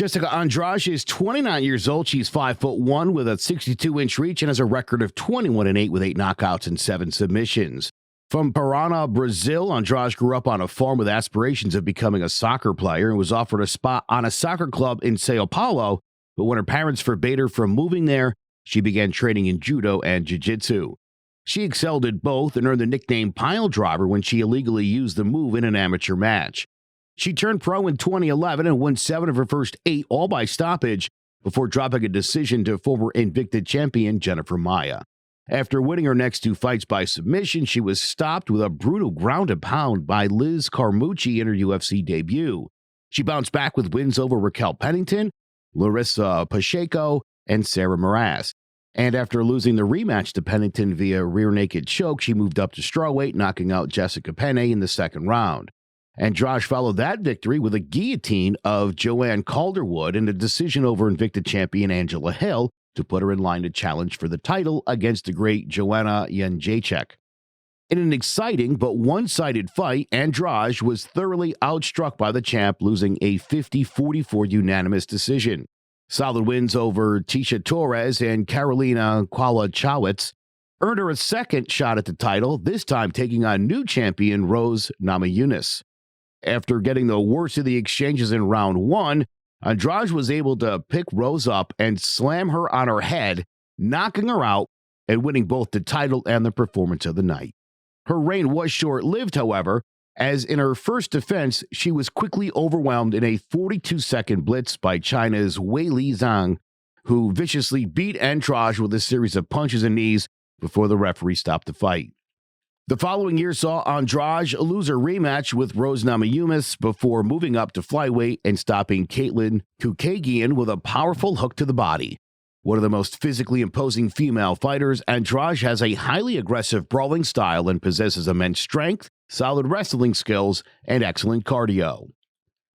Jessica Andrade is 29 years old. She's 5'1" with a 62-inch reach and has a record of 21-8 with 8 knockouts and 7 submissions. From Parana, Brazil, Andrade grew up on a farm with aspirations of becoming a soccer player and was offered a spot on a soccer club in Sao Paulo, but when her parents forbade her from moving there, she began training in judo and jiu-jitsu. She excelled at both and earned the nickname Pile Driver when she illegally used the move in an amateur match. She turned pro in 2011 and won 7 of her first 8, all by stoppage, before dropping a decision to former Invicta champion Jennifer Maia. After winning her next 2 fights by submission, she was stopped with a brutal ground and pound by Liz Carmucci in her UFC debut. She bounced back with wins over Raquel Pennington, Larissa Pacheco, and Sarah Moras. And after losing the rematch to Pennington via rear naked choke, she moved up to strawweight, knocking out Jessica Penne in the second round. Andrade followed that victory with a guillotine of Joanne Calderwood and a decision over Invicta champion Angela Hill to put her in line to challenge for the title against the great Joanna Jędrzejczyk. In an exciting but one-sided fight, Andrade was thoroughly outstruck by the champ, losing a 50-44 unanimous decision. Solid wins over Tisha Torres and Karolina Kowalkiewicz earned her a second shot at the title, this time taking on new champion Rose Namajunas. After getting the worst of the exchanges in round 1, Andrade was able to pick Rose up and slam her on her head, knocking her out and winning both the title and the performance of the night. Her reign was short-lived, however, as in her first defense, she was quickly overwhelmed in a 42-second blitz by China's Weili Zhang, who viciously beat Andrade with a series of punches and knees before the referee stopped the fight. The following year saw Andrade lose her rematch with Rose Namajunas before moving up to flyweight and stopping Caitlin Kukagian with a powerful hook to the body. One of the most physically imposing female fighters, Andrade has a highly aggressive brawling style and possesses immense strength, solid wrestling skills, and excellent cardio.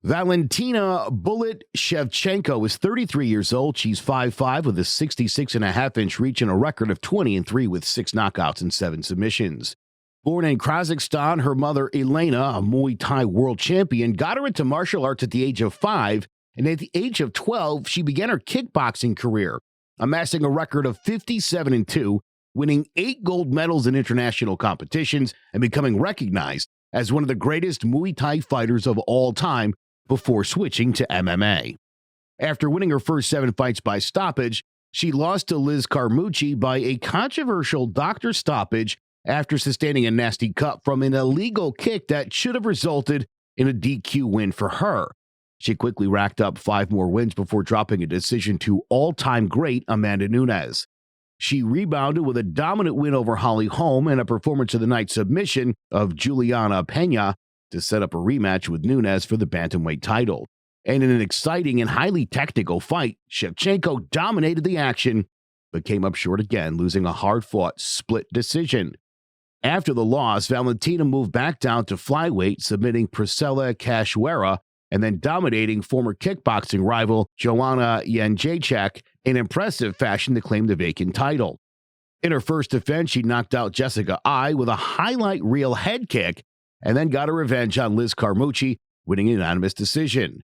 Valentina "Bullet" Shevchenko is 33 years old. She's 5'5" with a 66.5-inch reach and a record of 20-3 with 6 knockouts and 7 submissions. Born in Kazakhstan, her mother, Elena, a Muay Thai world champion, got her into martial arts at the age of 5, and at the age of 12, she began her kickboxing career, amassing a record of 57-2, winning 8 gold medals in international competitions and becoming recognized as one of the greatest Muay Thai fighters of all time before switching to MMA. After winning her first 7 fights by stoppage, she lost to Liz Carmucci by a controversial doctor stoppage after sustaining a nasty cut from an illegal kick that should have resulted in a DQ win for her. She quickly racked up 5 more wins before dropping a decision to all-time great Amanda Nunes. She rebounded with a dominant win over Holly Holm and a performance of the night submission of Juliana Pena to set up a rematch with Nunes for the bantamweight title. And in an exciting and highly technical fight, Shevchenko dominated the action, but came up short again, losing a hard-fought split decision. After the loss, Valentina moved back down to flyweight, submitting Priscilla Cachoeira and then dominating former kickboxing rival Joanna Jędrzejczyk in impressive fashion to claim the vacant title. In her first defense, she knocked out Jessica Ai with a highlight reel head kick and then got her revenge on Liz Carmucci, winning a unanimous decision.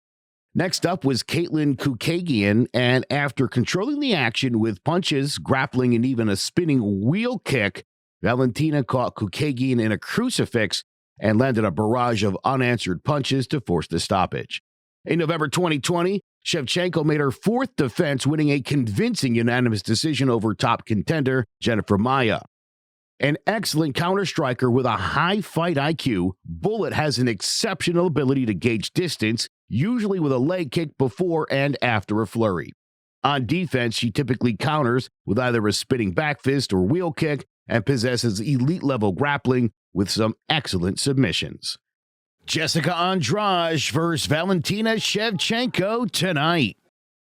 Next up was Caitlin Kukagian, and after controlling the action with punches, grappling, and even a spinning wheel kick, Valentina caught Kukagian in a crucifix and landed a barrage of unanswered punches to force the stoppage. In November 2020, Shevchenko made her 4th defense, winning a convincing unanimous decision over top contender Jennifer Maia. An excellent counter-striker with a high fight IQ, Bullet has an exceptional ability to gauge distance, usually with a leg kick before and after a flurry. On defense, she typically counters with either a spinning back fist or wheel kick, and possesses elite-level grappling with some excellent submissions. Jessica Andrade versus Valentina Shevchenko tonight.